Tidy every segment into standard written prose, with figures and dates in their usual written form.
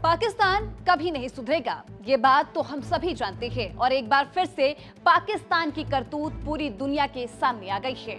पाकिस्तान कभी नहीं सुधरेगा, ये बात तो हम सभी जानते हैं और एक बार फिर से पाकिस्तान की करतूत पूरी दुनिया के सामने आ गई है।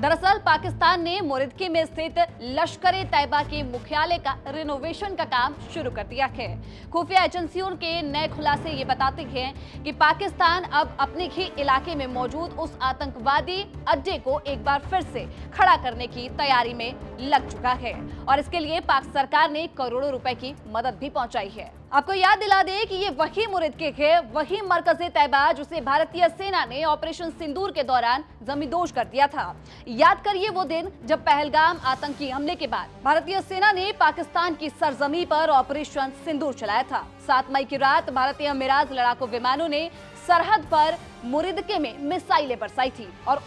दरअसल पाकिस्तान ने मुरिदके में स्थित लश्कर-ए-तैयबा के मुख्यालय का रिनोवेशन का काम शुरू कर दिया है। खुफिया एजेंसियों के नए खुलासे ये बताते हैं कि पाकिस्तान अब अपने ही इलाके में मौजूद उस आतंकवादी अड्डे को एक बार फिर से खड़ा करने की तैयारी में लग चुका है और इसके लिए पाक सरकार ने करोड़ों रुपए की मदद भी पहुंचाई है। आपको याद दिला दें कि ये वही मुरिदके है, वही मरकज़-ए-तैयबा जिसे भारतीय सेना ने ऑपरेशन सिंदूर के दौरान जमींदोज कर दिया था। याद करिए वो दिन जब पहलगाम आतंकी हमले के बाद भारतीय सेना ने पाकिस्तान की सरजमी पर ऑपरेशन सिंदूर चलाया था। 7 मई की रात भारतीय मिराज लड़ाकू विमानों ने सरहद पर मुरिदके में मिसाइलें बरसाई थी और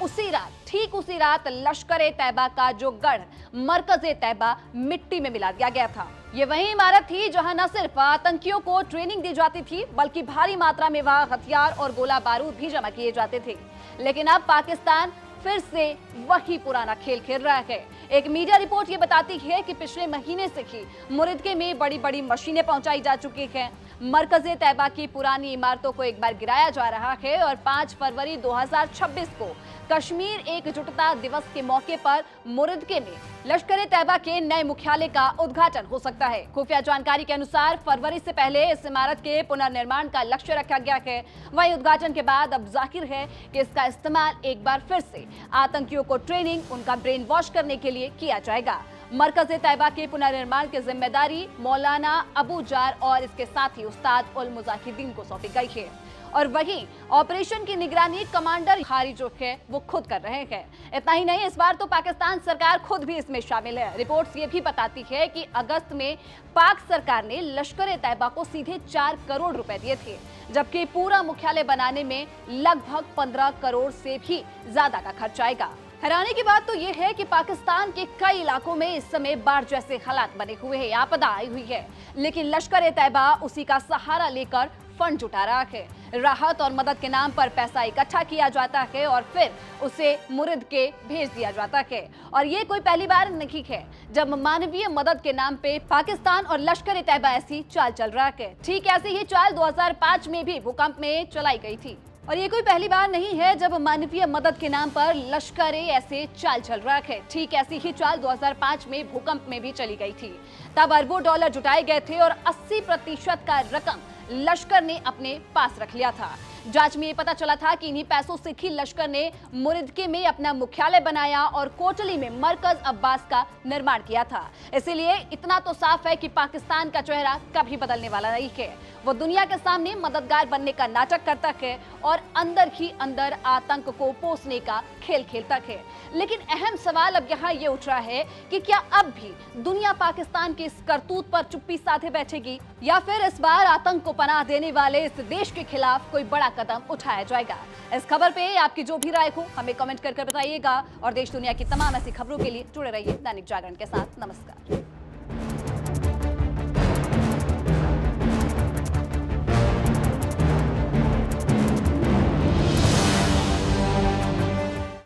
ठीक उसी रात लश्कर-ए-तैयबा का जो गढ़ मरकज़-ए-तैयबा मिट्टी में मिला दिया गया था। ये वही इमारत थी जहां न सिर्फ आतंकियों को ट्रेनिंग दी जाती थी बल्कि भारी मात्रा में वहां हथियार और गोला बारूद भी जमा किए जाते थे। लेकिन अब पाकिस्तान फिर से वही पुराना खेल खेल रहा है। एक मीडिया रिपोर्ट ये बताती है कि पिछले महीने से ही मुरिदके में बड़ी-बड़ी मशीनें पहुंचाई जा चुकी हैं। मरकज़-ए-तैयबा की पुरानी इमारतों को एक बार गिराया जा रहा है और 5 फरवरी 2026 को कश्मीर एकजुटता दिवस के मौके पर मुरिदके में लश्कर-ए-तैयबा के नए मुख्यालय का उद्घाटन हो सकता है। खुफिया जानकारी के अनुसार फरवरी से पहले इस इमारत के पुनर्निर्माण का लक्ष्य रखा गया है। वहीं उद्घाटन के बाद अब जाहिर है कि इसका इस्तेमाल एक बार फिर से आतंकियों को ट्रेनिंग, उनका ब्रेन वॉश करने के लिए किया जाएगा। मरकज़-ए-तैयबा के पुनर्निर्माण की जिम्मेदारी मौलाना अबू जार और इसके साथ ही उस्ताद उल मुजाहिदीन को सौंपी गई है और वहीं ऑपरेशन की निगरानी कमांडर हारी जो है वो खुद कर रहे हैं। इतना ही नहीं, इस बार तो पाकिस्तान सरकार खुद भी इसमें शामिल है। रिपोर्ट्स ये भी बताती है कि अगस्त में पाक सरकार ने लश्कर-ए-तैयबा को सीधे 4 करोड़ रुपए दिए थे, जबकि पूरा मुख्यालय बनाने में लगभग 15 करोड़ से भी ज्यादा का खर्च आएगा। हैरानी की बात तो यह है कि पाकिस्तान के कई इलाकों में इस समय बाढ़ जैसे हालात बने हुए हैं, आपदा आई हुई है, लेकिन लश्कर-ए-तैयबा उसी का सहारा लेकर फंड जुटा रहा है। राहत और मदद के नाम पर पैसा इकट्ठा किया जाता है और फिर उसे मुरिदके भेज दिया जाता है। और ये कोई पहली बार नहीं है जब मानवीय मदद के नाम पे पाकिस्तान और लश्कर-ए-तैयबा ऐसी चाल चल रहा है। ठीक ऐसी ही चाल 2005 में भी भूकंप में चलाई गई थी और ये कोई पहली बार नहीं है जब मानवीय मदद के नाम पर लश्कर ऐसे चाल चल रहा है। ठीक ऐसी ही चाल 2005 में भूकंप में भी चली गई थी। तब अरबों डॉलर जुटाए गए थे और 80% का रकम लश्कर ने अपने पास रख लिया था। जांच में ये पता चला था कि इन्हीं पैसों से ही लश्कर ने मुरिदके में अपना मुख्यालय बनाया और कोटली में मरकज अब्बास का निर्माण किया था। इसीलिए इतना तो साफ है कि पाकिस्तान का चेहरा कभी बदलने वाला नहीं है। वो दुनिया के सामने मददगार बनने का नाटक करता है और अंदर ही अंदर आतंक को पोसने का खेल खेलता है। लेकिन अहम सवाल अब यहाँ ये उठ रहा है कि क्या अब भी दुनिया पाकिस्तान की इस करतूत पर चुप्पी साधे बैठेगी या फिर इस बार आतंक को पनाह देने वाले इस देश के खिलाफ कोई बड़ा कदम उठाया जाएगा। इस खबर पे आपकी जो भी राय हो हमें कमेंट कर बताइएगा और देश दुनिया की तमाम ऐसी खबरों के लिए जुड़े रहिए दैनिक जागरण के साथ। नमस्कार।